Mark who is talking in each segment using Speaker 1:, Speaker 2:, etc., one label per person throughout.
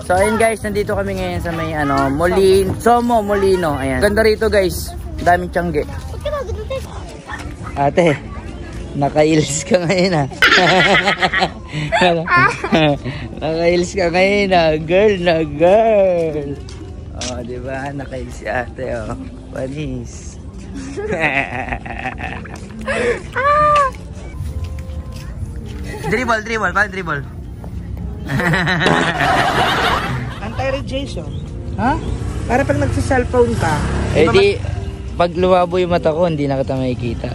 Speaker 1: So ayun guys, nandito kami ngayon sa may Somo Molino. Ayan. Ganda rito guys. Daming tiyangge. Ate, naka-heels ka ngayon ha. Naka-heels ka ngayon ha. Girl na girl. Oh, di ba? Naka-heels si ate oh. Panis. Dribble. Paano dribble?
Speaker 2: Anti-radiation. Ha? Para pag nagsa-cellphone ka.
Speaker 1: Eh di, pag lumabo yung mata ko, hindi na kita makikita.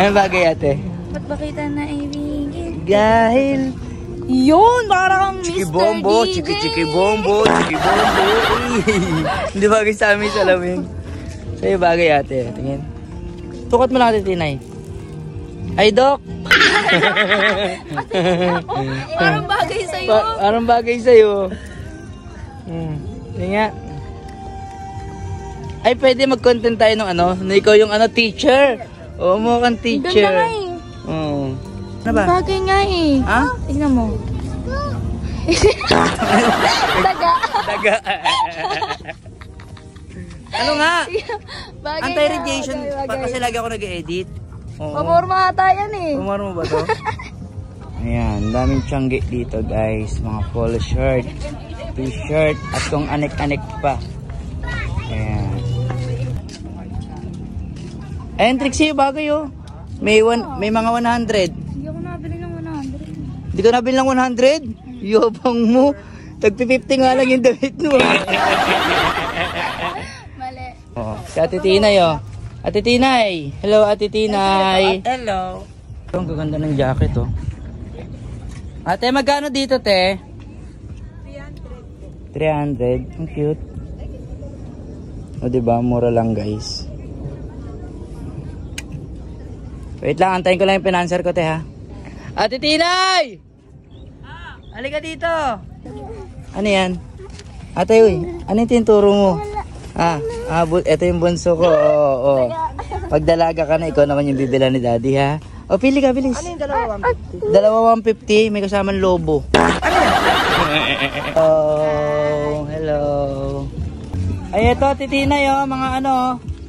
Speaker 1: Ano bagay ate?
Speaker 3: Ba't ba kita naibigin?
Speaker 1: Dahil
Speaker 3: Yun! Parang Mr.
Speaker 1: Chiki bombo. Hindi bagay sa amin salamin. Sa'yo bagay ate. Tingin. Tukot mo lang ate Tinay. Ay Doc!
Speaker 3: Parang bagay sa'yo.
Speaker 1: Parang bagay sa'yo. Hindi nga. Ay pwede mag-content tayo ng na ikaw yung teacher. Oo mo kang teacher.
Speaker 3: Ganda nga eh.
Speaker 1: Oo. Ano ba?
Speaker 3: Bagay nga eh.
Speaker 1: Ha?
Speaker 3: Tignan mo. Daga.
Speaker 1: Ano nga?
Speaker 3: Bagay
Speaker 1: Anti-radiation.
Speaker 3: nga, bagay.
Speaker 1: Kasi lagi ako nag-edit.
Speaker 3: Pamorma ata yan eh.
Speaker 1: Pamorma ba to? Ayan, daming tiyangge dito guys. Mga polo shirt, t-shirt, at kung anek-anek pa. Ayan. Ayan, Trixie, bagay oh. May mga 100.
Speaker 3: Hindi ako nabili ng 100.
Speaker 1: Hindi ka nabili ng 100? Yobang mo. Tagpi-50 nga lang yung damit mo.
Speaker 3: Mali.
Speaker 1: Oh, si Ate Tinay oh. Ate Tinay. Hello Ate Tinay.
Speaker 2: Hello.
Speaker 1: Ang gaganda ng jacket oh. Ate, magkano dito te? 300. Ang cute. O diba, mura lang guys. Wait lang, antayin ko lang yung financer ko te ha. Ate Tinay! Halika dito. Ano yan? Ate, uy, ano yung tinuturo mo? Ito yung bunso ko. Oo. Pag dalaga ka na, ikaw naman yung bibila ni daddy ha. O, pili ka, bilis.
Speaker 2: Ano yung dalawa 150?
Speaker 1: Dalawa 150, may kasamang lobo. Oh, hello. Ay, ito, titinay oh, mga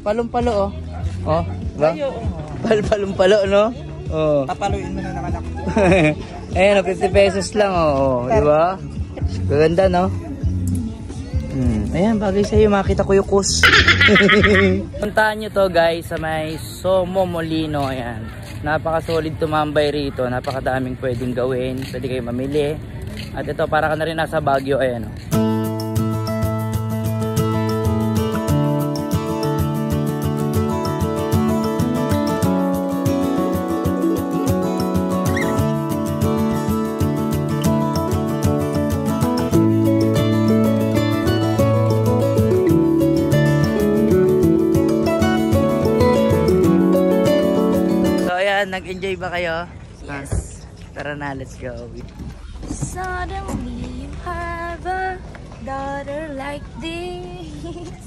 Speaker 1: palong-palo oh. Oh, diba? Palong-palo, no? Oh.
Speaker 2: Papaluin mo na ng anak.
Speaker 1: Ayan, 50 pesos lang oh, diba? Gaganda, no? Ayan, bagay sa'yo, makita ko yung kus. Puntahan nyo to guys sa may Somo Molino. Ayan, napaka-solid tumambay rito. Napakadaming pwedeng gawin. Pwede kayo mamili. At ito, para ka na rin nasa Baguio. Ayan, oh. Nag-enjoy ba kayo?
Speaker 3: Yes.
Speaker 1: Tara na, let's go.
Speaker 3: Suddenly you have a daughter like this.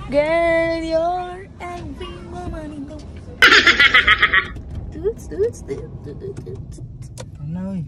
Speaker 3: Girl, you're every woman in the world.
Speaker 1: Ano eh?